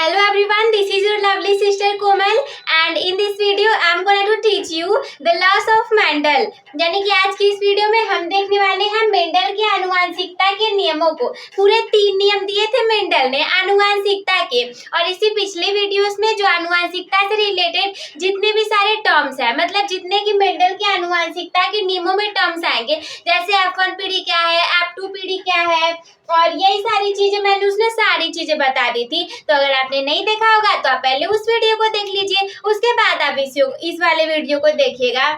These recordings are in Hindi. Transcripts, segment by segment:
Hello everyone, this is your lovely sister Komal and in this video I am going to teach you the laws of Mendel। यानी कि आज की इस वीडियो में हम देखने वाले हैं मेंडल के आनुवंशिकता के नियमों को। पूरे 3 नियम दिए थे मेंडल ने आनुवंशिकता के, और इसी पिछले वीडियोस में जो आनुवंशिकता से रिलेटेड जितने भी सारे टर्म्स हैं, मतलब जितने की मेंडल के आनुवंशिकता के नियमों में टर्म्स आएंगे, जैसे F1 पीढ़ी क्या है, F2 पीढ़ी क्या है, और यही सारी चीजें मैंने उसमें सारी चीजें बता दी थी। तो अगर आपने नहीं देखा होगा तो आप पहले उस वीडियो को देख लीजिए, उसके बाद आप इस वाले वीडियो को देखिएगा।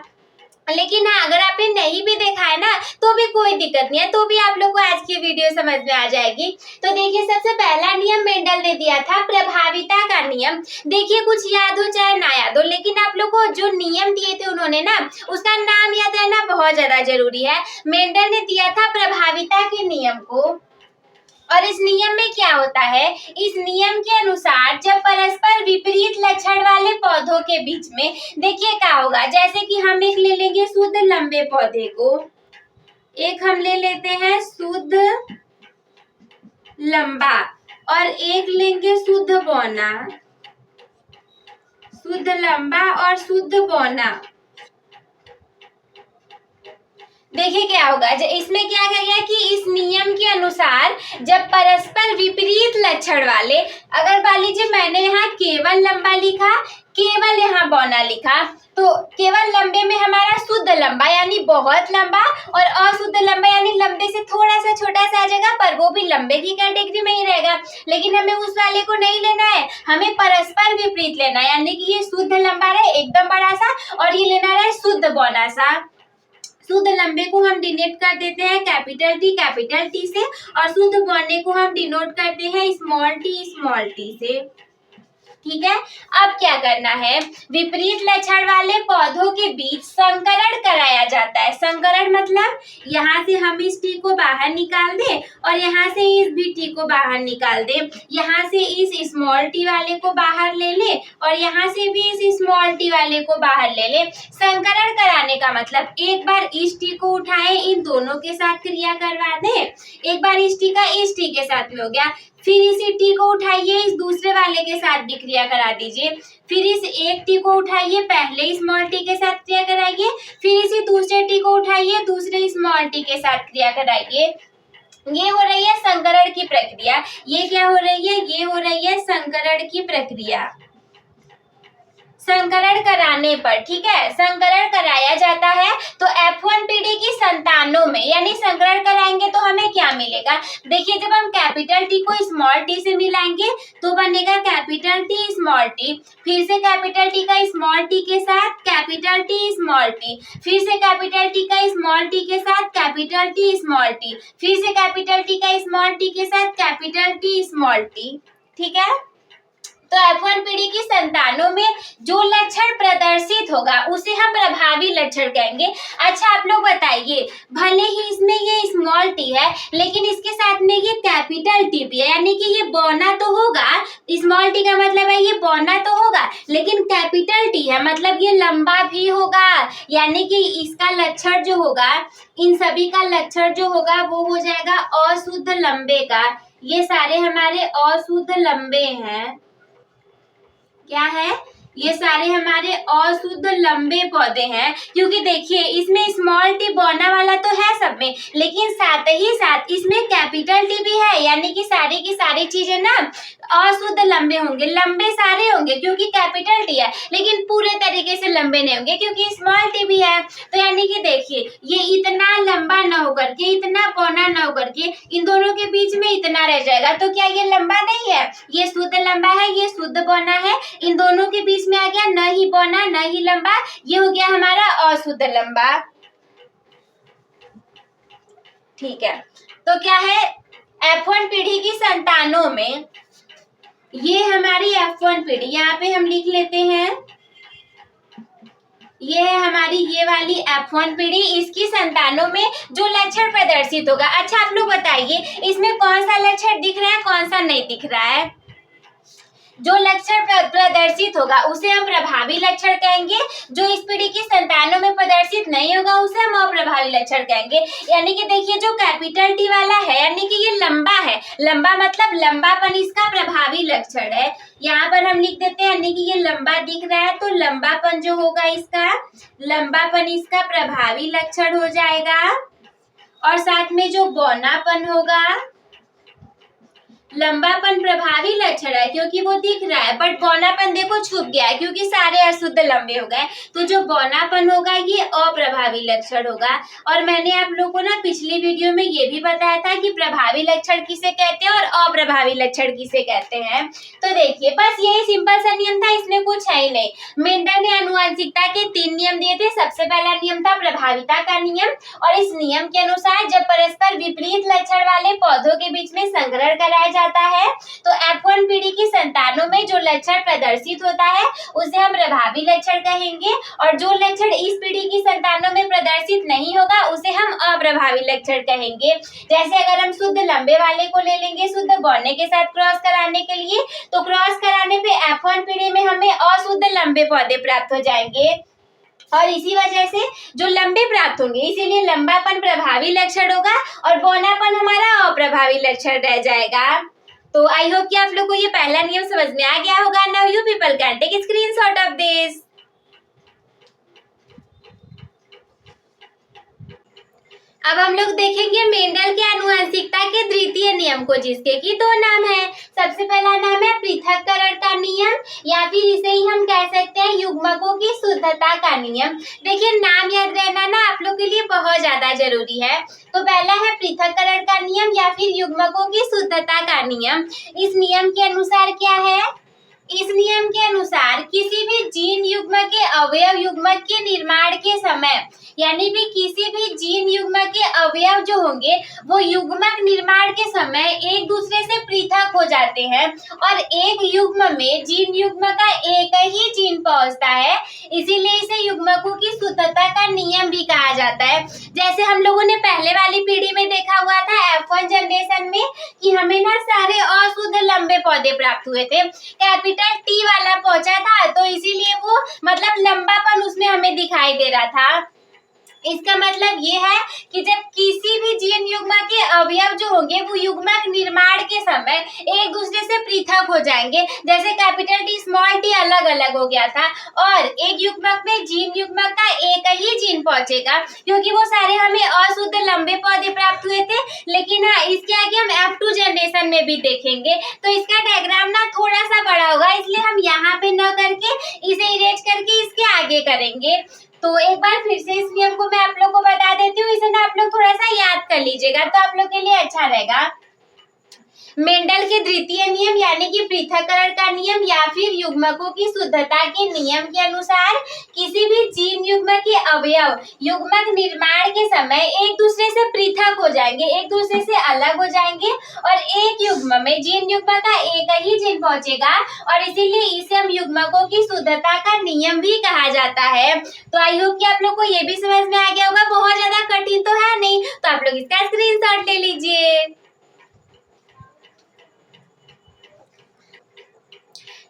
लेकिन हाँ, अगर आपने नहीं भी देखा है ना तो भी कोई दिक्कत नहीं है, तो भी आप लोग को आज की वीडियो समझ में आ जाएगी। तो देखिए, सबसे पहला नियम मेंडल ने दिया था प्रभाविता का नियम। देखिए, कुछ याद हो चाहे ना याद हो, लेकिन आप लोग को जो नियम दिए थे उन्होंने ना, उसका नाम याद रहना बहुत ज्यादा जरूरी है। मेंडल ने दिया था प्रभाविता के नियम को, और इस नियम में क्या होता है, इस नियम के अनुसार जब परस्पर विपरीत लक्षण वाले पौधों के बीच में, देखिए क्या होगा, जैसे कि हम एक ले लेंगे शुद्ध लंबे पौधे को, एक हम ले लेते हैं शुद्ध लंबा, और एक लेंगे शुद्ध बौना, शुद्ध लंबा और शुद्ध बौना। देखिए क्या होगा, इसमें क्या कहेगा कि इस नियम के अनुसार जब परस्पर विपरीत लक्षण वाले, अगर मान लीजिए मैंने यहाँ केवल लंबा लिखा, केवल यहाँ बौना लिखा, तो केवल लंबे में हमारा शुद्ध लंबा यानी बहुत लंबा, और अशुद्ध लंबा यानी लंबे से थोड़ा सा छोटा सा आ जाएगा, पर वो भी लंबे की कैटेगरी में ही रहेगा। लेकिन हमें उस वाले को नहीं लेना है, हमें परस्पर विपरीत लेना है, यानी कि ये शुद्ध लंबा रहे एकदम बड़ा सा, और ये लेना रहे शुद्ध बौना सा। शुद्ध लंबे को हम डिनोट कर देते हैं कैपिटल टी से, और शुद्ध बौने को हम डिनोट करते हैं स्मॉल टी से। ठीक है, अब क्या करना है, विपरीत लक्षण वाले पौधों के बीच संकरण कराया जाता है। संकरण मतलब यहाँ से हम इस टी को बाहर निकाल दें, और यहाँ से इस भी टी को बाहर निकाल दें, यहाँ से इस स्मॉल टी वाले को बाहर ले ले, और यहाँ से भी इस स्मॉल टी वाले को बाहर ले ले। संकरण कराने का मतलब एक बार इस टी को उठाए, इन दोनों के साथ क्रिया करवा दें, एक बार इस टी का इस टी के साथ में हो गया, फिर इसी टी को उठाइए इस दूसरे वाले के साथ भी क्रिया करा दीजिए, फिर इस एक टी को उठाइए पहले स्मॉल टी के साथ क्रिया कराइए, फिर इसी दूसरे टी को उठाइए दूसरे स्मॉल टी के साथ क्रिया कराइए। ये हो रही है संकरण की प्रक्रिया। ये क्या हो रही है, ये हो रही है संकरण की प्रक्रिया। संकरण कराने पर, ठीक है, संकरण कराया जाता है तो F1 पीढ़ी की संतानों में, यानी संकरण कराएंगे तो हमें क्या मिलेगा, देखिए जब हम कैपिटल टी को स्मॉल टी से मिलाएंगे तो बनेगा कैपिटल टी स्मॉल टी, फिर से कैपिटल टी का स्मॉल टी के साथ कैपिटल टी स्मॉल टी, फिर से कैपिटल टी का स्मॉल टी के साथ कैपिटल टी स्मॉल टी, फिर से कैपिटल टी का स्मॉल टी के साथ कैपिटल टी स्मॉल टी। ठीक है, तो F1 पीढ़ी की संतानों में जो लक्षण प्रदर्शित होगा उसे हम प्रभावी लक्षण कहेंगे। अच्छा, आप लोग बताइए, भले ही इसमें ये स्मॉल टी है लेकिन इसके साथ में ये कैपिटल टी भी है, यानी कि ये बौना तो होगा, स्मॉल टी का मतलब है ये बौना तो होगा, लेकिन कैपिटल टी है मतलब ये लंबा भी होगा, यानी कि इसका लक्षण जो होगा, इन सभी का लक्षण जो होगा वो हो जाएगा अशुद्ध लंबे का। ये सारे हमारे अशुद्ध लंबे हैं। क्या है, ये सारे हमारे अशुद्ध लंबे पौधे हैं, क्योंकि देखिए इसमें स्मॉल टी बौना वाला तो है सब में, लेकिन साथ ही साथ इसमें कैपिटल टी भी है, यानी कि सारी की सारी चीजें ना अशुद्ध लंबे होंगे, लंबे सारे होंगे क्योंकि कैपिटल टी है, लेकिन पूरे तरीके से लंबे नहीं होंगे क्योंकि स्मॉल टी भी है। तो यानी कि देखिए ये इतना लंबा न होकर के, इतना बौना न होकर के, इन दोनों के बीच में इतना रह जाएगा, तो क्या ये लंबा नहीं है, ये शुद्ध लंबा है, ये शुद्ध बौना है, इन दोनों के बीच में आ गया न ही बौना न ही लंबा, ये हो गया हमारा अशुद्ध लंबा। ठीक है, तो क्या है, F1 पीढ़ी की संतानों में ये हमारी F1 पीढ़ी, यहाँ पे हम लिख लेते हैं, ये है हमारी ये वाली F1 पीढ़ी, इसकी संतानों में जो लक्षण प्रदर्शित होगा। अच्छा, आप लोग बताइए इसमें कौन सा लक्षण दिख रहा है, कौन सा नहीं दिख रहा है। जो लक्षण प्रदर्शित होगा उसे हम प्रभावी लक्षण कहेंगे, जो इस पीढ़ी की संतानों में प्रदर्शित नहीं होगा उसे हम अप्रभावी लक्षण कहेंगे। यानी कि देखिए जो कैपिटल टी वाला है, यानी कि ये लंबा है, लंबा मतलब लंबापन इसका प्रभावी लक्षण है। यहाँ पर हम लिख देते हैं, यानी कि ये लंबा दिख रहा है तो लंबापन जो होगा इसका, लंबापन इसका प्रभावी लक्षण हो जाएगा। और साथ में जो बौनापन होगा, लंबापन प्रभावी लक्षण है क्योंकि वो दिख रहा है, बट बौनापन देखो छुप गया है क्योंकि सारे अशुद्ध लंबे हो गए, तो जो बौनापन होगा ये अप्रभावी लक्षण होगा। और मैंने आप लोगों को ना पिछली वीडियो में ये भी बताया था कि प्रभावी लक्षण किसे कहते हैं और अप्रभावी लक्षण किसे कहते हैं। तो देखिए बस यही सिंपल सा नियम था, इसमें कुछ है ही नहीं। मेंडल ने आनुवंशिकता के 3 नियम दिए थे। सबसे पहला नियम था प्रभाविता का नियम, और इस नियम के अनुसार जब परस्पर विपरीत लक्षण वाले पौधों के बीच में संग्रहण कराया जाता है तो F1 पीढ़ी की संतानों में जो लक्षण प्रदर्शित होता है उसे हम प्रभावी लक्षण कहेंगे, और जो लक्षण इस पीढ़ी की संतानों में प्रदर्शित नहीं होगा उसे हम अप्रभावी लक्षण कहेंगे। जैसे अगर हम शुद्ध लंबे वाले को ले लेंगे शुद्ध बौने के साथ क्रॉस कराने के लिए, तो क्रॉस कराने पे F1 पीढ़ी में हमें अशुद्ध लंबे पौधे प्राप्त हो जाएंगे, और इसी वजह से जो लंबे प्राप्त होंगे, इसीलिए लंबापन प्रभावी लक्षण होगा और बौनापन हमारा अप्रभावी लक्षण रह जाएगा। तो आई होप कि आप लोग को ये पहला नियम समझ में आ गया होगा। Now you people can take screenshot of this. अब हम लोग देखेंगे मेंडल के आनुवंशिकता के द्वितीय नियम को, जिसके कि 2 नाम है। सबसे पहला नाम है पृथक्करण का नियम, या फिर इसे ही हम कह सकते हैं युग्मकों की शुद्धता का नियम। देखिए नाम याद रहना ना आप लोग के लिए बहुत ज्यादा जरूरी है। तो पहला है पृथक्करण का नियम या फिर युग्मकों की शुद्धता का नियम। इस नियम के अनुसार क्या है, इस नियम के अनुसार किसी भी जीन युग्म के अवयव युग्मक के निर्माण के समय, यानी भी किसी भी जीन युग्मक के अवयव जो होंगे वो युग्मक निर्माण के समय एक दूसरे से पृथक हो जाते हैं, और एक युग्म में जीन युग्म का एक ही जीन पहुंचता है, इसीलिए इसे युग्मकों की शुद्धता का नियम भी कहा जाता है। जैसे हम लोगों ने पहले वाली पीढ़ी में देखा हुआ था F1 जनरेशन में कि हमें ना सारे अशुद्ध लंबे पौधे प्राप्त हुए थे, कैपिटल T वाला पहुंचा था, तो इसीलिए वो मतलब लंबापन उसमें हमें दिखाई दे रहा था। इसका मतलब ये है कि जब किसी भी जीन युग्मक के अवयव जो होंगे वो युग्मक निर्माण के समय एक दूसरे से पृथक हो जाएंगे, जैसे कैपिटल T स्मॉल t अलग अलग हो गया था, और एक युग्मक में जीन युग्मक का एक ही जीन पहुंचेगा, क्योंकि वो सारे हमें अशुद्ध लंबे पौधे प्राप्त हुए थे। लेकिन हाँ, इसके आगे हम F2 जनरेशन में भी देखेंगे, तो इसका डायग्राम ना थोड़ा सा बड़ा होगा, इसलिए हम यहाँ पे न करके इसे इरेज करके इसके आगे करेंगे। तो एक बार फिर से इस नियम को मैं आप लोग को बता देती हूँ, इसे ना आप लोग थोड़ा सा याद कर लीजिएगा तो आप लोग के लिए अच्छा रहेगा। मेंडल के द्वितीय नियम यानी कि पृथक्करण का नियम या फिर युग्मकों की शुद्धता के नियम के अनुसार किसी भी जीन युग्म के अवयव युग्मक निर्माण के समय एक दूसरे से पृथक हो जाएंगे, एक दूसरे से अलग हो जाएंगे, और एक युग्म में जीन युग्म का एक ही जीन पहुंचेगा, और इसीलिए इसे हम युग्मकों की शुद्धता का नियम भी कहा जाता है। तो आई होप कि आप लोग को ये भी समझ में आ गया होगा, बहुत ज्यादा कठिन तो है नहीं, तो आप लोग इसका स्क्रीनशॉट ले लीजिए।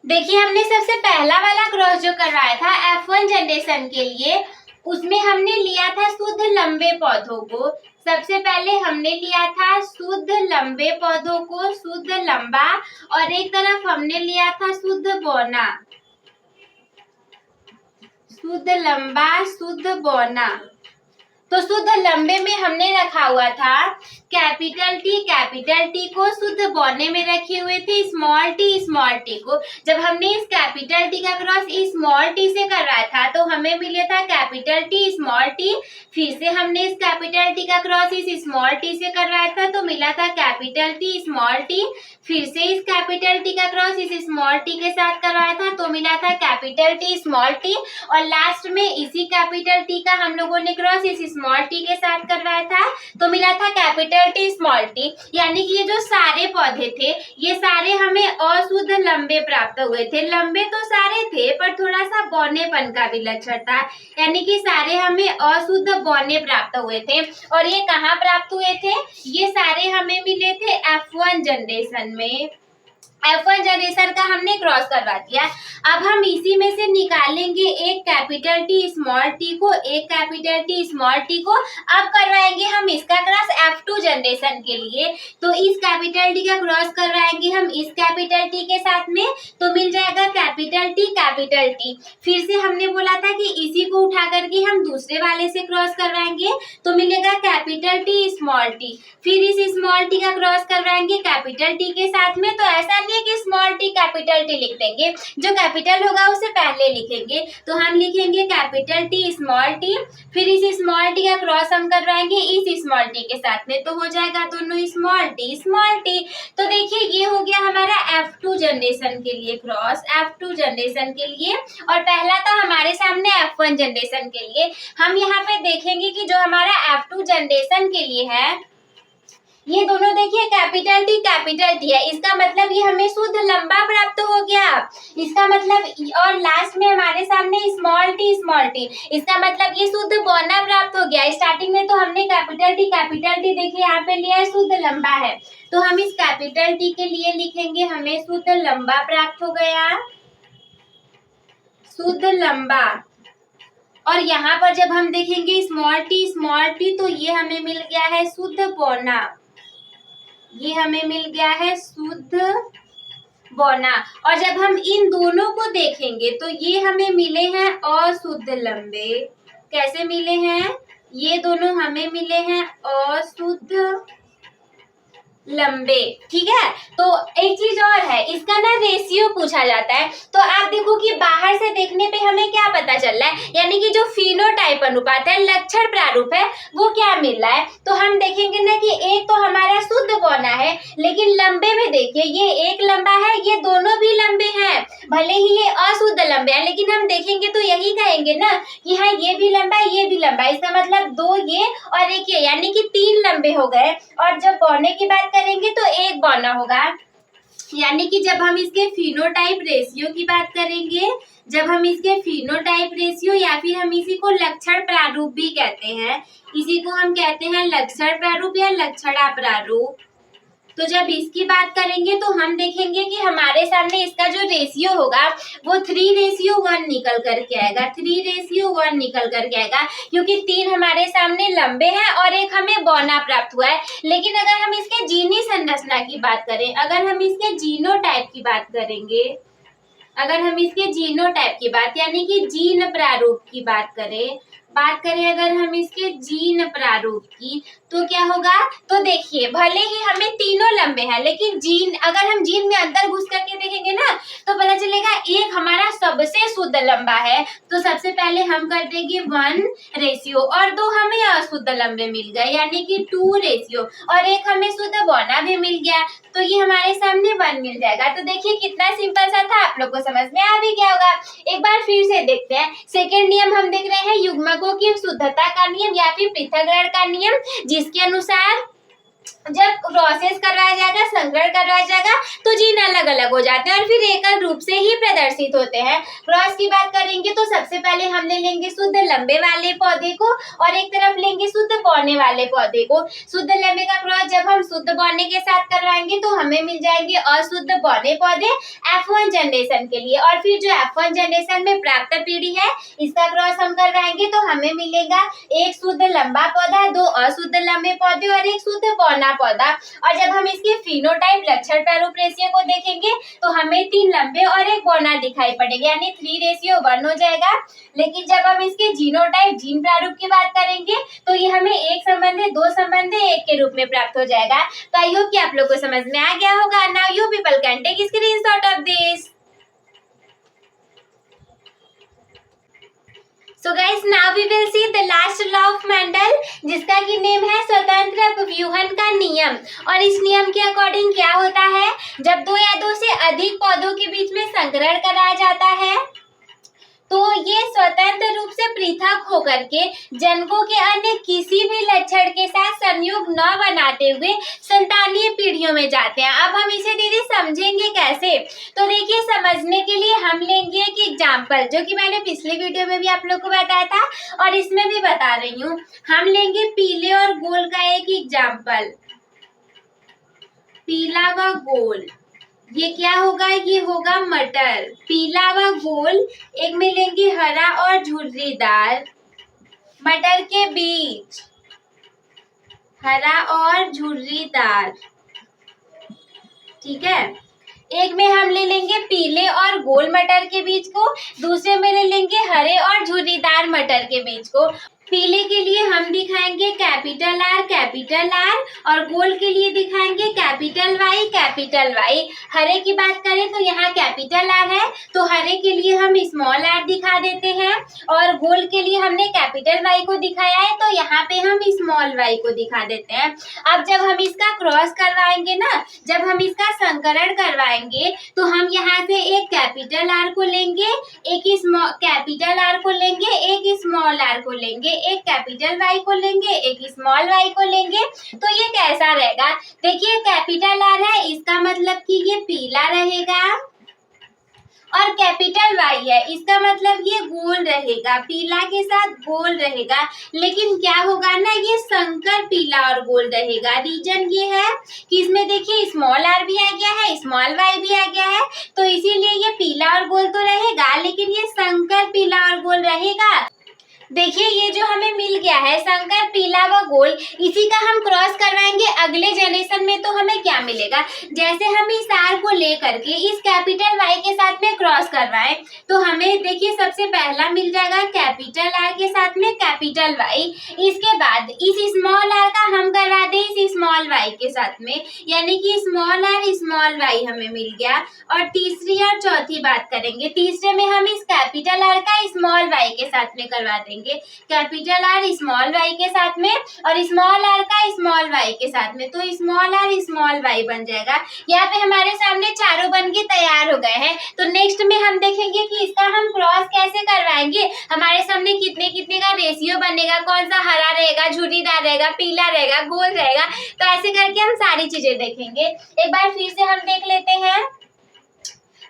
देखिए हमने सबसे पहला वाला क्रॉस जो करवाया था F1 जनरेशन के लिए, उसमें हमने लिया था शुद्ध लंबे पौधों को। सबसे पहले हमने लिया था शुद्ध लंबे पौधों को, शुद्ध लंबा, और एक तरफ हमने लिया था शुद्ध बौना, शुद्ध लंबा शुद्ध बौना। तो शुद्ध लंबे में हमने रखा हुआ था कैपिटल T को, शुद्ध बौने में रखे हुए थे स्मॉल t को। जब हमने इस कैपिटल T का क्रॉस स्मॉल t से करवाया था तो हमें मिला था कैपिटल T स्मॉल t, फिर से हमने इस कैपिटल T का क्रॉस इस स्मॉल t से करवाया था तो मिला था कैपिटल T स्मॉल t, फिर से इस कैपिटल T का क्रॉस इस स्मॉल t के साथ करवाया था तो मिला था कैपिटल T स्मॉल t, और लास्ट में इसी कैपिटल T का हम लोगों ने क्रॉस इस स्मॉल t के साथ करवाया था तो मिला था कैपिटल T स्मॉल t। यानी कि ये जो सारे पौधे थे ये सारे हमें अशुद्ध लंबे प्राप्त हुए थे। लंबे तो सारे थे पर थोड़ा सा बौनेपन का भी लक्षण था, यानी कि सारे हमें अशुद्ध बौने प्राप्त हुए थे। और ये कहाँ प्राप्त हुए थे, ये सारे हमें मिले थे F1 जनरेशन में। F1 जनरेशन का हमने क्रॉस करवा दिया। अब हम इसी में से निकालेंगे एक कैपिटल टी स्मॉल टी को, एक कैपिटल टी स्मॉल टी को। अब करवाएंगे हम इसका क्रॉस F2 जनरेशन के लिए, तो इस कैपिटल टी का क्रॉस करवाएंगे हम इस कैपिटल टी के साथ में, तो मिल जाएगा कैपिटल टी कैपिटल टी। फिर से हमने बोला था कि इसी को उठा करके हम दूसरे वाले से क्रॉस करवाएंगे, तो मिलेगा कैपिटल टी स्मॉल टी। फिर इस स्मॉल टी का क्रॉस करवाएंगे कैपिटल टी के साथ में, तो ऐसा नहीं है कि स्मॉल टी कैपिटल टी लिख देंगे, जो कैपिटल होगा उसे पहले लिखेंगे, तो हम लिखेंगे कैपिटल टी स्मॉल टी। फिर इस स्मॉल टी का क्रॉस हम करवाएंगे इस स्मॉल टी के साथ में, तो हो जाएगा दोनों स्मॉल टी स्मॉल टी। तो देखिए ये हो गया हमारा F2 जनरेशन के लिए क्रॉस, F2 जनरेशन के लिए, और पहला था हमारे सामने F1 जनरेशन के लिए। हम यहाँ पे देखेंगे कि जो हमारा F2 जनरेशन के लिए है, ये दोनों देखिए कैपिटल टी है, इसका मतलब ये हमें शुद्ध लंबा प्राप्त हो गया, इसका मतलब, और लास्ट में हमारे सामने स्मॉल टी, इसका मतलब ये शुद्ध बौना प्राप्त हो गया। स्टार्टिंग में तो हमने कैपिटल टी देखिए यहाँ पे लिया है, शुद्ध लंबा है, तो हम इस कैपिटल टी के लिए लिखेंगे हमें शुद्ध लंबा प्राप्त हो गया, शुद्ध लंबा। और यहाँ पर जब हम देखेंगे स्मॉल टी, तो ये हमें मिल गया है शुद्ध बौना, ये हमें मिल गया है शुद्ध बौना। और जब हम इन दोनों को देखेंगे तो ये हमें मिले हैं अशुद्ध लंबे। कैसे मिले हैं? ये दोनों हमें मिले हैं अशुद्ध लंबे, ठीक है। तो एक चीज और है, इसका ना रेशियो पूछा जाता है, तो आप देखो कि बाहर से देखने पे हमें क्या पता चल रहा है, यानी कि जो फिनोटाइप अनुपात है, लक्षण प्रारूप है, वो क्या मिल रहा है। तो हम देखेंगे ना कि एक तो हमारा शुद्ध बौना है, लेकिन लंबे में देखिए ये एक लंबा है, ये दोनों भी लंबे हैं, भले ही ये अशुद्ध लंबे हैं, लेकिन हम देखेंगे तो यही कहेंगे ना कि हाँ ये भी लंबा है, ये भी लंबा है, इसका मतलब दो ये और एक ये, यानी कि तीन लंबे हो गए। और जब बौने की बात करेंगे तो एक बौना होगा, यानी कि जब हम इसके फिनोटाइप रेशियो की बात करेंगे, जब हम इसके फिनोटाइप रेशियो या फिर हम इसी को लक्षण प्रारूप भी कहते हैं, इसी को हम कहते हैं लक्षण प्रारूप या लक्षणा प्रारूप। तो जब इसकी बात करेंगे तो हम देखेंगे कि हमारे सामने इसका जो रेशियो होगा वो 3:1 निकल करके आएगा, 3:1 निकल करके आएगा, क्योंकि तीन हमारे सामने लंबे हैं और एक हमें बौना प्राप्त हुआ है। लेकिन अगर हम इसके जीनी संरचना की बात करें, अगर हम इसके जीनोटाइप की बात करेंगे, अगर हम इसके जीनोटाइप की बात यानी कि जीन प्रारूप की बात करें अगर हम इसके जीन प्रारूप की, तो क्या होगा, तो देखिए भले ही हमें तीनों लंबे हैं, लेकिन जीन, अगर हम जीन में अंदर घुस करके देखेंगे ना तो पता चलेगा एक हमारा सबसे शुद्ध लंबा है, तो सबसे पहले हम कर देंगे 1:, और दो हमें अशुद्ध लंबे मिल गए यानी कि 2:, और एक हमें शुद्ध बौना भी मिल गया, तो ये हमारे सामने 1 मिल जाएगा। तो देखिए कितना सिंपल सा था, आप लोग को समझ में आ भी गया होगा। एक बार फिर से देखते हैं। सेकेंड नियम हम देख रहे हैं युग्मकों की शुद्धता का नियम या फिर पृथक्करण का नियम, जिसके अनुसार जब प्रोसेस करवाया जाएगा, संग्रहण करवाया जाएगा, तो जीन अलग अलग हो जाते हैं और फिर एकल रूप से ही प्रदर्शित होते हैं। क्रॉस की बात करेंगे तो सबसे पहले हम ले लेंगे शुद्ध लंबे वाले पौधे को और एक तरफ लेंगे शुद्ध बौने वाले पौधे को। शुद्ध लंबे का क्रॉस जब हम शुद्ध बौने के साथ करवाएंगे तो हमें मिल जाएंगे अशुद्ध बौने पौधे F1 जनरेशन के लिए, और फिर जो F1 जनरेशन में प्राप्त पीढ़ी है इसका क्रॉस हम करवाएंगे तो हमें मिलेगा एक शुद्ध लंबा पौधा, दो अशुद्ध लंबे पौधे और एक शुद्ध बौना पौधा। और जब हम इसके फिनोटाइप लक्षण प्रारूप रेशियो को देखेंगे तो हमें 3 लंबे और एक बौना दिखाई पड़ेगा, यानी 3:1 हो जाएगा। लेकिन जब हम इसके जीनोटाइप जीन प्रारूप की बात करेंगे तो ये हमें 1 संबंध 2 संबंध 1 के रूप में प्राप्त हो जाएगा। तो आई होप कि आप लोग को समझ में आ गया होगा। Now you people can take screenshot of this. So guys, now we will see the last law of Mendel, जिसका की नेम है स्वतंत्र अपव्यूहन का नियम। और इस नियम के अकॉर्डिंग क्या होता है, जब 2 या 2 से अधिक पौधों के बीच में संकरण कराया जाता है तो ये स्वतंत्र रूप से पृथक होकर के जनकों के अन्य किसी भी लक्षण के साथ संयोग न बनाते हुए संतानीय पीढ़ियों में जाते हैं। अब हम इसे दीदी समझेंगे कैसे, तो देखिए समझने के लिए हम लेंगे एक एग्जाम्पल जो कि मैंने पिछले वीडियो में भी आप लोग को बताया था और इसमें भी बता रही हूँ। हम लेंगे पीले और गोल का एक एग्जाम्पल, पीला व गोल। ये क्या होगा, ये होगा मटर। पीला व गोल, एक में लेंगे हरा और झुर्रीदार। मटर के बीज हरा और झुर्रीदार, ठीक है। एक में हम ले लेंगे पीले और गोल मटर के बीज को, दूसरे में ले लेंगे हरे और झुर्रीदार मटर के बीज को। पीले के लिए हम दिखाएंगे कैपिटल आर और गोल के लिए दिखाएंगे कैपिटल वाई। हरे की बात करें तो यहाँ कैपिटल आर है, तो हरे के लिए हम स्मॉल आर दिखा देते हैं, और गोल के लिए हमने कैपिटल वाई को दिखाया है, तो यहाँ पे हम स्मॉल वाई को दिखा देते हैं। अब जब हम इसका क्रॉस करवाएंगे ना, जब हम इसका संकरण करवाएंगे, तो हम यहाँ से एक कैपिटल आर को लेंगे, एक कैपिटल आर को लेंगे, एक स्मॉल आर को लेंगे, एक कैपिटल वाई को लेंगे, एक स्मॉल वाई को लेंगे। तो ये कैसा रहेगा, देखिए कैपिटल आर है, इसका मतलब कि ये पीला रहेगा, और कैपिटल वाई है, इसका मतलब ये गोल रहेगा, पीला के साथ गोल रहेगा। लेकिन क्या होगा ना, ये संकर पीला और गोल रहेगा। रीजन ये है कि इसमें देखिए स्मॉल आर भी आ गया है, स्मॉल वाई भी आ गया है, तो इसीलिए ये पीला और गोल तो रहेगा, लेकिन ये संकर पीला और गोल रहेगा। देखिए ये जो हमें मिल गया है संकर पीला व गोल, इसी का हम क्रॉस करवाएंगे अगले जनरेशन में, तो हमें क्या मिलेगा, जैसे हम इस आर को ले करके इस कैपिटल वाई के साथ में क्रॉस करवाएं, तो हमें देखिए सबसे पहला मिल जाएगा कैपिटल आर के साथ में कैपिटल वाई। इसके बाद इस स्मॉल आर का हम करवा दें इस स्मॉल वाई के साथ में, यानी कि स्मॉल आर स्मॉल वाई हमें मिल गया। और तीसरी और चौथी बात करेंगे, तीसरे में हम इस कैपिटल आर का स्मॉल वाई के साथ में करवा देंगे, कैपिटल आर स्मॉल वाई के साथ में और स्मॉल आर का स्मॉल वाई के साथ में, तो स्मॉल आर स्मॉल वाई बन जाएगा। यहाँ पे हमारे सामने चारों बन के तैयार हो गए हैं। तो नेक्स्ट में हम देखेंगे कि इसका हम क्रॉस कैसे करवाएंगे, हमारे सामने कितने कितने का रेशियो बनेगा, कौन सा हरा रहेगा, झुर्रीदार रहेगा, पीला रहेगा, गोल रहेगा, तो ऐसे करके हम सारी चीजें देखेंगे। एक बार फिर से हम देख लेते हैं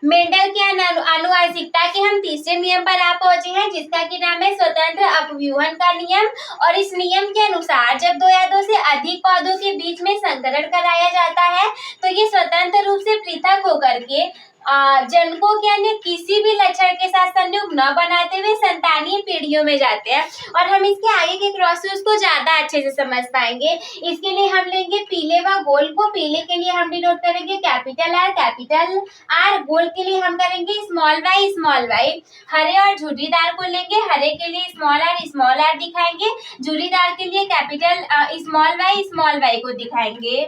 मेंडल के आनुवंशिकता के हम तीसरे नियम पर आ पहुंचे हैं, जिसका कि नाम है स्वतंत्र अपव्यूहन का नियम। और इस नियम के अनुसार जब दो या दो से अधिक पौधों के बीच में संकरण कराया जाता है, तो ये स्वतंत्र रूप से पृथक होकर के जनकों के अन्य किसी भी लक्षण के साथ संयुग न बनाते हुए संतानीय पीढ़ियों में जाते हैं। और हम इसके आगे के क्रॉसेस को ज्यादा अच्छे से समझ पाएंगे। इसके लिए हम लेंगे पीले व गोल को, पीले के लिए हम डिनोट करेंगे कैपिटल आर, गोल के लिए हम करेंगे स्मॉल वाई। हरे और झुर्रीदार को लेंगे, हरे के लिए स्मॉल आर दिखाएंगे, झुर्रीदार के लिए कैपिटल स्मॉल वाई को दिखाएंगे।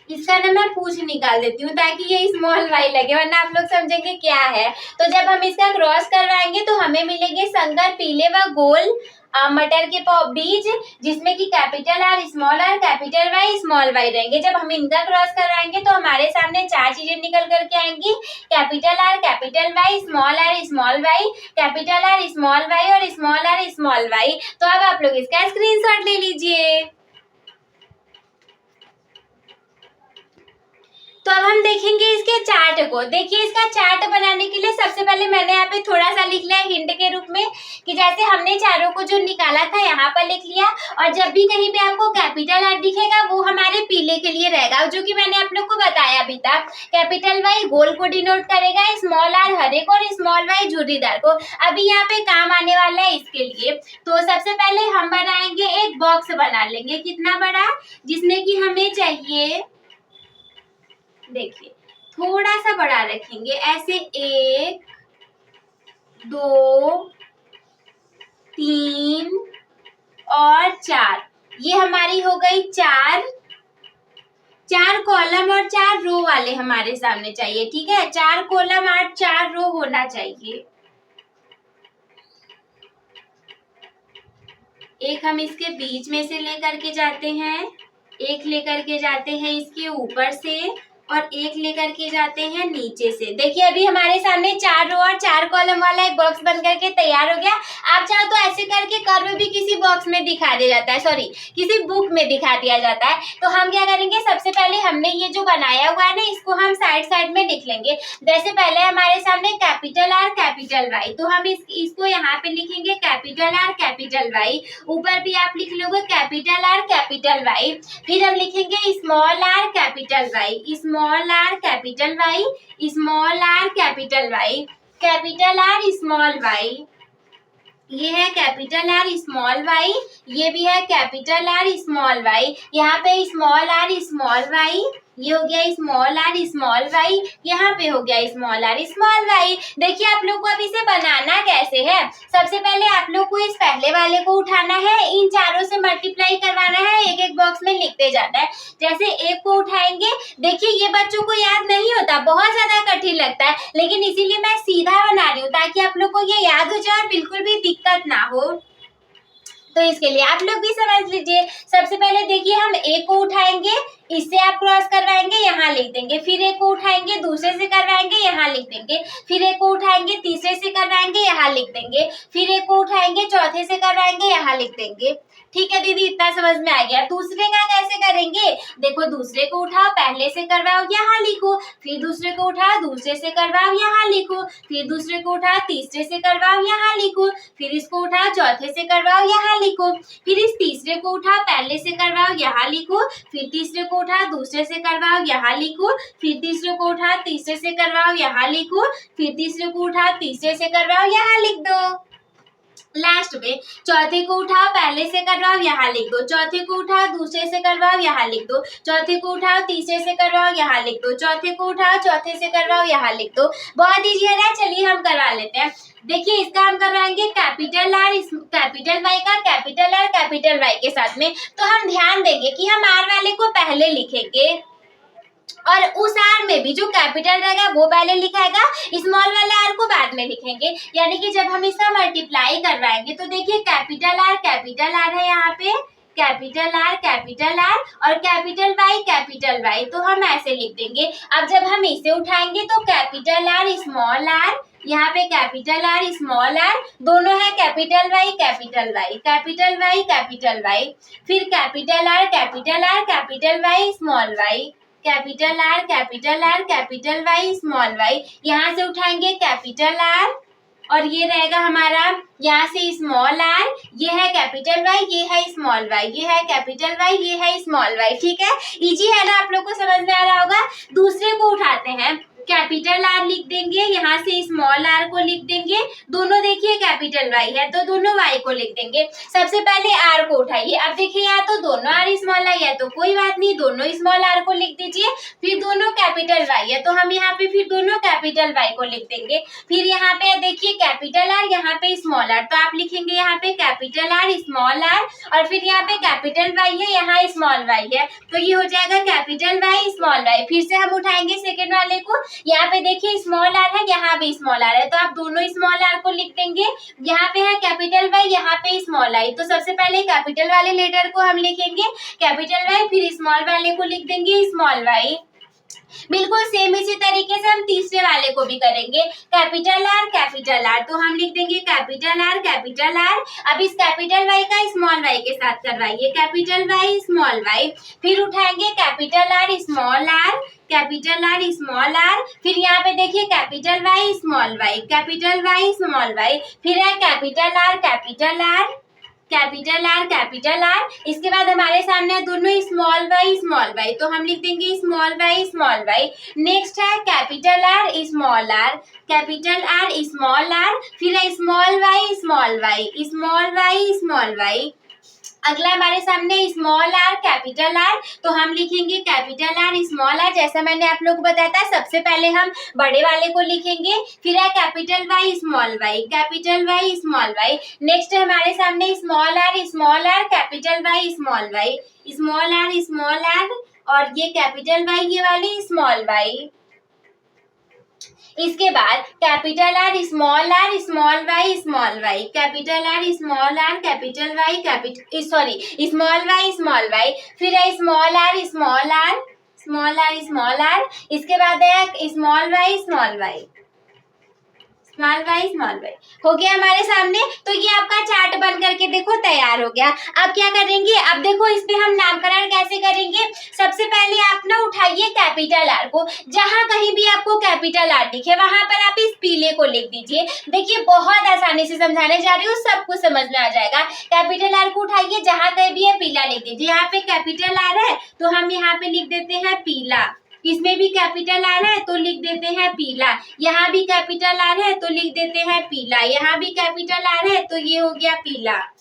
इसका ना मैं पूछ निकाल देती हूँ ताकि ये स्मॉल वाई लगे, वरना आप लोग समझेंगे क्या है। तो जब हम इसका क्रॉस करवाएंगे तो हमें मिलेंगे संकर पीले व गोल मटर के बीज, जिसमें कि capital R capital Y small Y रहेंगे। जब हम इनका क्रॉस करवाएंगे तो हमारे सामने चार चीजें निकल करके आएंगी, capital R capital Y, small Y, capital R small Y और स्मॉल वाई। तो अब आप लोग इसका स्क्रीनशॉट ले लीजिए। तो अब हम देखेंगे इसके चार्ट को। देखिए इसका चार्ट बनाने के लिए सबसे पहले मैंने यहाँ पे थोड़ा सा लिख लिया हिंट के रूप में, कि जैसे हमने चारों को जो निकाला था यहाँ पर लिख लिया, और जब भी कहीं पे आपको कैपिटल आर दिखेगा वो हमारे पीले के लिए रहेगा, जो कि मैंने आप लोग को बताया भी था। कैपिटल वाई गोल को डिनोट करेगा, स्मॉल आर हरे को और स्मॉल वाई झुर्रीदार को। अभी यहाँ पे काम आने वाला है इसके लिए। तो सबसे पहले हम बनाएंगे एक बॉक्स बना लेंगे, कितना बड़ा, जिसमें कि हमें चाहिए, देखिए थोड़ा सा बड़ा रखेंगे, ऐसे 1 2 3 और 4, ये हमारी हो गई 4 कॉलम और 4 रो वाले हमारे सामने चाहिए, ठीक है। 4 कॉलम और 4 रो होना चाहिए। एक हम इसके बीच में से लेकर के जाते हैं, एक लेकर के जाते हैं इसके ऊपर से, और एक लेकर के जाते हैं नीचे से। देखिए अभी हमारे सामने 4 रो और 4 कॉलम वाला एक बॉक्स बन करके तैयार हो गया। आप चाहो तो ऐसे करके कर्व भी किसी बॉक्स में दिखा दिया जाता है, सॉरी किसी बुक में दिखा दिया जाता है। तो हम क्या करेंगे, सबसे पहले हमने ये जो बनाया हुआ है ना, इसको हम साइड में लिख लेंगे। जैसे पहले हमारे सामने कैपिटल आर कैपिटल वाई, तो हम इसको यहाँ पे लिखेंगे कैपिटल आर कैपिटल वाई, ऊपर भी आप लिख लोगे कैपिटल आर कैपिटल वाई। फिर हम लिखेंगे small R capital Y, small R capital Y, small R capital Y, capital R small Y, ये है कैपिटल आर स्मॉल वाई, ये भी है कैपिटल आर स्मॉल वाई, यहाँ पे स्मॉल आर स्मॉल वाई, ये हो गया स्मॉल आर स्मॉल वाई, यहाँ पे हो गया स्मॉल आर स्मॉल वाई। देखिए आप लोग को अब इसे बनाना कैसे है। सबसे पहले आप लोग को इस पहले वाले को उठाना है, इन चारों से मल्टीप्लाई करवाना है, एक एक बॉक्स में लिखते जाना है। जैसे एक को उठाएंगे, देखिए ये बच्चों को याद नहीं होता, बहुत ज्यादा कठिन लगता है, लेकिन इसीलिए मैं सीधा बना रही हूँ ताकि आप लोग को ये याद हो जाए और बिल्कुल भी दिक्कत ना हो। तो इसके लिए आप लोग भी समझ लीजिए। सबसे पहले देखिए हम एक को उठाएंगे, इससे आप क्रॉस करवाएंगे, यहाँ लिख देंगे, फिर एक को उठाएंगे, दूसरे से करवाएंगे, यहाँ लिख देंगे, फिर एक को उठाएंगे, तीसरे से करवाएंगे, यहाँ लिख देंगे, फिर एक को उठाएंगे, चौथे से करवाएंगे, यहाँ लिख देंगे। ठीक है दीदी, इतना समझ में आ गया। दूसरे का कैसे करेंगे, देखो दूसरे को उठाओ, पहले से करवाओ, यहाँ लिखो, फिर दूसरे को उठाओ, दूसरे से करवाओ, यहाँ लिखो, फिर दूसरे को उठाओ, तीसरे से करवाओ, यहाँ लिखो, फिर इसको उठाओ, चौथे से करवाओ, यहाँ लिखो, फिर इस तीसरे को उठाओ, पहले से करवाओ, यहाँ लिखो, फिर तीसरे को उठाओ, दूसरे से करवाओ, यहाँ लिखो, फिर तीसरे को उठाओ, तीसरे से करवाओ, यहाँ लिखो, फिर तीसरे को उठाओ, तीसरे से करवाओ, यहाँ लिख दो। लास्ट में चौथे को उठाओ, पहले से करवाओ, यहाँ लिख दो, चौथे को उठाओ, दूसरे से करवाओ, यहाँ लिख दो, चौथे को उठाओ, तीसरे से करवाओ, यहाँ लिख दो, चौथे को उठाओ, चौथे से करवाओ, यहाँ लिख दो। बहुत ईजी है ना, चलिए हम करवा लेते हैं। देखिए इसका हम करवाएंगे कैपिटल आर कैपिटल वाई का कैपिटल आर कैपिटल वाई के साथ में। तो हम ध्यान देंगे कि हम आर वाले को पहले लिखेंगे और उस आर में भी जो कैपिटल रहेगा वो पहले लिखाएगा, स्मॉल वाला आर को बाद में लिखेंगे। यानी कि जब हम इसका मल्टीप्लाई करवाएंगे तो देखिए कैपिटल आर है यहाँ पे, कैपिटल आर और कैपिटल वाई, तो हम ऐसे लिख देंगे। अब जब हम इसे उठाएंगे तो कैपिटल आर स्मॉल आर, यहाँ पे कैपिटल आर स्मॉल आर, दोनों है capital Y capital Y, capital Y capital Y, फिर capital R capital Y small Y, capital R capital Y small Y, यहाँ से उठाएंगे कैपिटल आर और ये रहेगा हमारा यहाँ से स्मॉल आर, ये है कैपिटल वाई, ये है स्मॉल वाई, ये है कैपिटल वाई, ये है स्मॉल वाई। ठीक है, इजी है ना, आप लोग को समझ में आ रहा होगा। दूसरे को उठाते हैं, कैपिटल आर लिख देंगे, यहाँ से स्मॉल आर को लिख देंगे, दोनों देखिए कैपिटल वाई है तो दोनों वाई को लिख देंगे। सबसे पहले आर को उठाइए, अब देखिए यहाँ तो दोनों आर स्मॉल आई है तो कोई बात नहीं, दोनों स्मॉल आर को लिख दीजिए, फिर दोनों कैपिटल वाई है तो हम यहाँ पे फिर दोनों कैपिटल वाई को लिख देंगे। फिर यहाँ पे देखिए कैपिटल आर, यहाँ पे स्मॉल आर, तो आप लिखेंगे यहाँ पे कैपिटल आर स्मॉल आर और फिर यहाँ पे कैपिटल वाई है, यहाँ स्मॉल वाई है, तो ये हो जाएगा कैपिटल वाई स्मॉल वाई। फिर से हम उठाएंगे सेकेंड वाले को, यहाँ पे देखिए स्मॉल आर है, यहाँ भी स्मॉल आर है, तो आप दोनों स्मॉल आर को लिख देंगे। यहाँ पे है कैपिटल वाई, यहाँ पे स्मॉल आई, तो सबसे पहले कैपिटल वाले लेटर को हम लिखेंगे कैपिटल वाई, फिर स्मॉल वाले को लिख देंगे स्मॉल वाई। बिल्कुल सेम इसी तरीके से हम तीसरे वाले को भी करेंगे, कैपिटल आर, तो हम लिख देंगे कैपिटल आर। अब इस कैपिटल वाई का स्मॉल वाई के साथ करवाइए, कैपिटल वाई स्मॉल वाई, फिर उठाएंगे capital R small R, capital R small R, फिर यहाँ पे देखिए capital Y small Y, capital Y small Y, फिर है capital R capital R, capital R. इसके बाद हमारे सामने है दोनों स्मॉल वाई, तो हम लिख देंगे स्मॉल वाई। नेक्स्ट है capital R small R, capital R small R, फिर है स्मॉल वाई स्मॉल वाई। अगला हमारे सामने स्मॉल आर कैपिटल आर, तो हम लिखेंगे कैपिटल आर स्मॉल आर। जैसा मैंने आप लोग को बताया था, सबसे पहले हम बड़े वाले को लिखेंगे, फिर है capital Y small Y, capital Y small Y. Next है हमारे सामने small R capital Y small Y, small R और ये कैपिटल वाई, ये वाली स्मॉल वाई। इसके बाद capital R small Y small Y, capital R small R capital Y small Y, फिर है स्मॉल आर स्मॉल आर। इसके बाद है स्मॉल वाई स्मॉल वाई हो गया हमारे सामने। तो ये आपका चार्ट बन करके देखो तैयार हो गया। अब क्या करेंगे, अब देखो इस पे हम नामकरण कैसे करेंगे। सबसे पहले आप ना उठाइए कैपिटल आर को, जहां कहीं भी आपको कैपिटल आर दिखे वहां पर आप इस पीले को लिख दीजिए। देखिए बहुत आसानी से समझाने जा रही हूँ, सब कुछ समझ में आ जाएगा। कैपिटल आर को उठाइए, जहां कहीं भी है पीला लिख दीजिए। यहाँ पे कैपिटल आर है तो हम यहाँ पे लिख देते हैं पीला, इसमें भी कैपिटल आ रहा है तो लिख देते हैं पीला, यहाँ भी कैपिटल आ रहा है तो लिख देते हैं पीला, यहाँ भी कैपिटल आ रहा है तो ये हो गया पीला,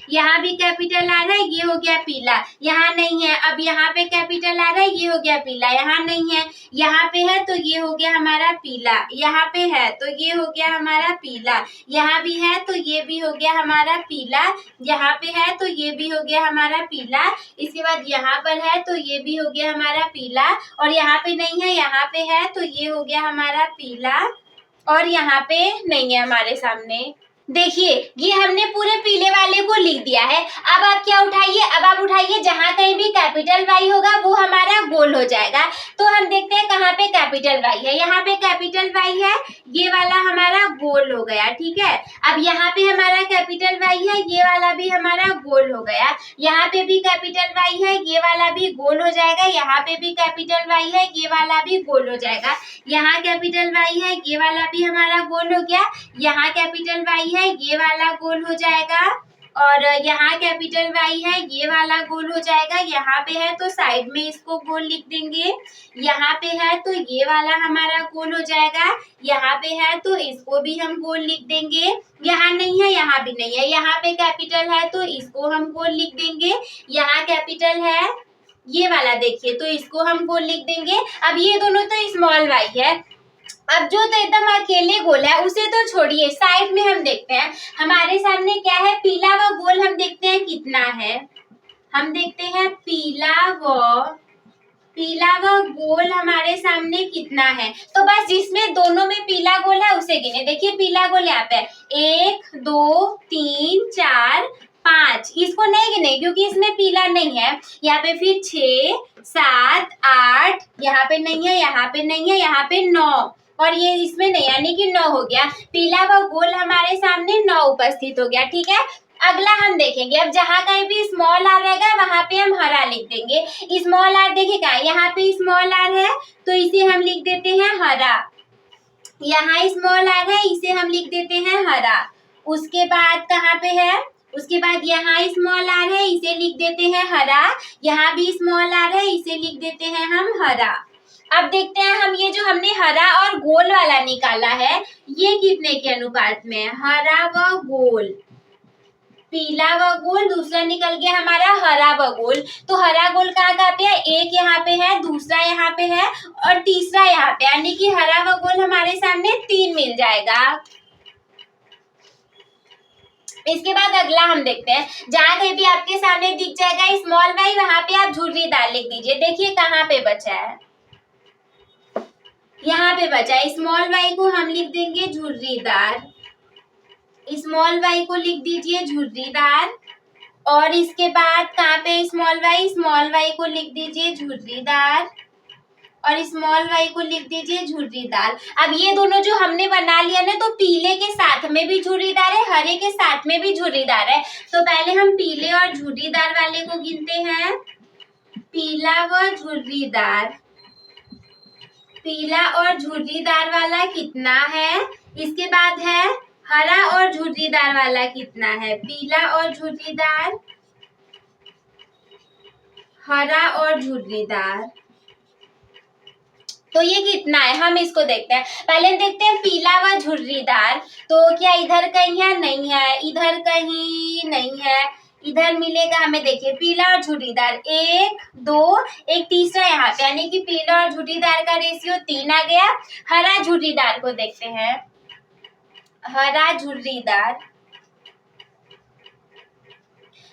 यहाँ भी कैपिटल आ रहा है ये हो गया पीला, यहाँ नहीं है, अब यहाँ पे कैपिटल आ रहा है ये हो गया पीला, यहाँ नहीं है, यहाँ पे है तो ये हो गया हमारा पीला, यहाँ पे है तो ये हो गया हमारा पीला, यहाँ भी है तो ये भी हो गया हमारा पीला, यहाँ पे है तो ये भी हो गया हमारा पीला, इसके बाद यहाँ पर है तो ये भी हो गया हमारा पीला, और यहाँ पे नहीं है, यहाँ पे है तो ये हो गया हमारा पीला, और यहाँ पे नहीं है हमारे सामने। देखिए ये हमने पूरे पीले वाले को लिख दिया है। अब आप क्या उठाइए, अब आप उठाइए जहाँ कहीं भी कैपिटल वाई होगा वो हमारा गोल हो जाएगा। तो हम देखते हैं कहाँ पे कैपिटल वाई है, यहाँ पे कैपिटल वाई है, ये वाला हमारा गोल हो गया, ठीक है। अब यहाँ पे हमारा कैपिटल वाई है, ये वाला भी हमारा गोल हो गया, यहाँ पे भी कैपिटल वाई है, ये वाला भी गोल हो जाएगा, यहाँ पे भी कैपिटल वाई है, ये वाला भी गोल हो जाएगा, यहाँ कैपिटल वाई है, ये वाला भी हमारा गोल हो गया, यहाँ कैपिटल वाई है, ये वाला गोल हो जाएगा, और यहाँ कैपिटल वाई है, ये वाला गोल हो जाएगा, यहाँ पे है तो साइड में इसको गोल लिख देंगे, यहाँ पे है तो ये वाला हमारा गोल हो जाएगा, यहाँ पे है तो इसको भी हम गोल लिख देंगे, यहाँ नहीं है, यहाँ भी नहीं है, यहाँ पे कैपिटल है तो इसको हम गोल लिख देंगे, यहाँ कैपिटल है ये वाला देखिए तो इसको हम गोल लिख देंगे। अब ये दोनों तो स्मॉल वाई है, अब जो तो एकदम अकेले गोल है उसे तो छोड़िए, साइड में हम देखते हैं हमारे सामने क्या है, पीला व गोल हम देखते हैं कितना है, हम देखते हैं पीला व गोल हमारे सामने कितना है। तो बस जिसमें दोनों में पीला गोल है उसे गिने। देखिए पीला गोल यहाँ पे 1 2 3 4 5, इसको नहीं गिने क्योंकि इसमें पीला नहीं है। यहाँ पे फिर 6 7 8, यहाँ पे नहीं है, यहाँ पे नहीं है, यहाँ पे 9, और ये इसमें नहीं, यानी कि 9 हो गया। पीला व गोल हमारे सामने 9 उपस्थित हो गया, ठीक है। अगला हम देखेंगे, अब जहाँ कहीं भी स्मॉल आर रहेगा वहां पे हम हरा लिख देंगे। स्मॉल आर देखिएगा, यहाँ पे स्मॉल आर है तो इसे हम लिख देते हैं हरा, यहाँ स्मॉल आर है इसे हम लिख देते हैं हरा। उसके बाद कहाँ पे है, उसके बाद यहाँ स्मॉल आर है इसे लिख देते हैं हरा, यहाँ भी स्मॉल आर है इसे लिख देते हैं हम हरा। अब देखते हैं हम ये जो हमने हरा और गोल वाला निकाला है ये कितने के अनुपात में है, हरा व गोल, पीला व गोल, दूसरा निकल गया हमारा हरा व गोल। तो हरा गोल कहाँ कहाँ पे है, एक यहाँ पे है, दूसरा यहाँ पे है और तीसरा यहाँ पे, यानी कि हरा व गोल हमारे सामने 3 मिल जाएगा। इसके बाद अगला हम देखते हैं, जहाँ कहीं भी आपके सामने दिख जाएगा स्मॉल वाई वहां पे आप झुर्रीदार लिख दीजिए। देखिए कहाँ पे बचा है, यहाँ पे बचा है, स्मॉल वाई को हम लिख देंगे झुर्रीदार, स्मॉल वाई को लिख दीजिए झुर्रीदार, और इसके बाद कहाँ पे स्मॉल वाई को लिख दीजिए झुर्रीदार, और स्मॉल वाई को लिख दीजिए झुर्रीदार। अब ये दोनों जो हमने बना लिया ना, तो पीले के साथ में भी झुर्रीदार है, हरे के साथ में भी झुर्रीदार है। तो पहले हम पीले और झुर्रीदार वाले को गिनते हैं, पीला व झुर्रीदार, पीला और झुर्रीदार वाला कितना है। इसके बाद है हरा और झुर्रीदार वाला कितना है, पीला और झुर्रीदार, हरा और झुर्रीदार, तो ये कितना है हम इसको देखते हैं। पहले देखते हैं पीला व झुर्रीदार, तो क्या इधर कहीं है, नहीं है, इधर कहीं नहीं है, इधर मिलेगा हमें। देखिए पीला और झुर्रीदार 1 2, एक तीसरा यहाँ पे, यानी कि पीला और झुर्रीदार का रेशियो 3 आ गया। हरा झुर्रीदार को देखते हैं, हरा झुर्रीदार,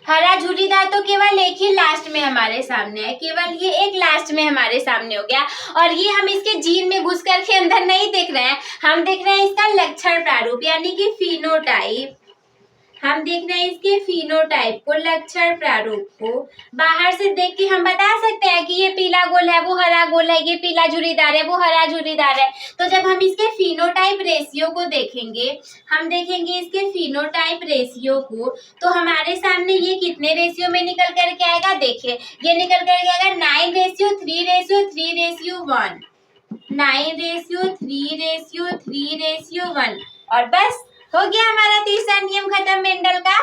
हरा झुर्रीदार तो केवल एक ही लास्ट में हमारे सामने है, केवल ये एक लास्ट में हमारे सामने हो गया, और ये हम इसके जीन में घुस करके अंदर नहीं देख रहे हैं, हम देख रहे हैं इसका लक्षण प्रारूप, यानी कि फिनोटाइप। हम देख रहे हैं इसके फिनोटाइप को, लक्षण प्रारूप को। बाहर से देख के हम बता सकते हैं कि ये पीला गोल है, वो हरा गोल है, ये पीला झुर्रीदार है, वो हरा झुर्रीदार है। तो जब हम इसके फिनोटाइप रेशियो को देखेंगे, हम देखेंगे इसके फिनोटाइप रेशियो को, तो हमारे सामने ये कितने रेशियो में निकल करके आएगा। देखिए ये निकल करके आएगा 9:3:3:1, 9:3:3:1, और बस हो गया हमारा तीसरा नियम खत्म मेंडल का।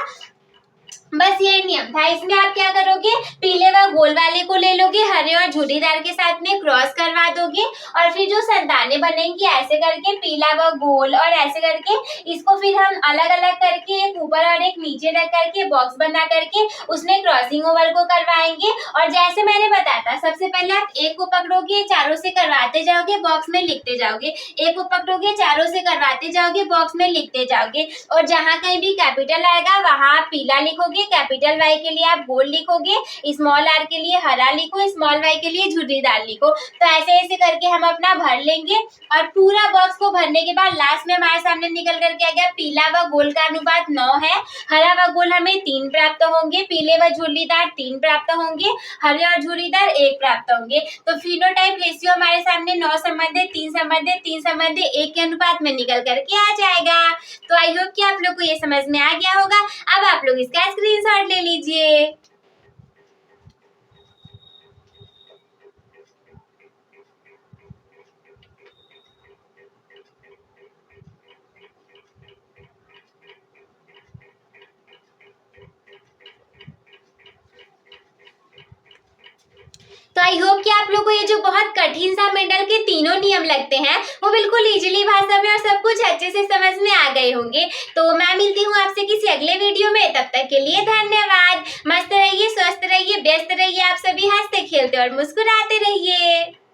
बस ये नियम था। इसमें आप क्या करोगे, पीले व गोल वाले को ले लोगे, हरे और झुर्रीदार के साथ में क्रॉस करवा दोगे और फिर जो संतानें बनेंगी ऐसे करके पीला व गोल और ऐसे करके इसको फिर हम अलग अलग करके एक ऊपर और एक नीचे रख करके बॉक्स बना करके उसमें क्रॉसिंग ओवर को करवाएंगे। और जैसे मैंने बताया था, सबसे पहले आप एक को पकड़ोगे, चारों से करवाते जाओगे, बॉक्स में लिखते जाओगे, एक को पकड़ोगे, चारों से करवाते जाओगे, बॉक्स में लिखते जाओगे और जहाँ कहीं भी कैपिटल आएगा वहां आप पीला लिखोगे, कैपिटल वाई के लिए आप गोल लिखोगे, स्मॉल आर के लिए हरा लिखो, स्मॉल वाई के लिए झुर्रीदार लिखो। तो ऐसे ऐसे करके हम अपना भर लेंगे और पूरा बॉक्स को भरने के बाद लास्ट में हमारे सामने निकल करके आ गया पीला व गोल का अनुपात 9 है, हरा व गोल हमें 3 प्राप्त होंगे, पीले व झुर्रीदार 3 प्राप्त होंगे, हरे और झुर्रीदार 1 प्राप्त होंगे। तो फिनोटाइप रेशियो हमारे सामने 9 संबंधित 3 संबंधित 3 संबंधित 1 के अनुपात में निकल करके आ जाएगा। तो आई होप कि आप लोग को ये समझ में आ गया होगा। अब आप लोग इसका स्क्रीनशॉट ले लीजिए। तो आई होप कि आप लोग को ये जो बहुत कठिन सा मेंडल के तीनों नियम लगते हैं वो बिल्कुल इजीली भाषा में और सब कुछ अच्छे से समझ में आ गए होंगे। तो मैं मिलती हूँ आपसे किसी अगले वीडियो में, तब तक के लिए धन्यवाद। मस्त रहिए, स्वस्थ रहिए, व्यस्त रहिए, आप सभी हंसते खेलते और मुस्कुराते रहिए।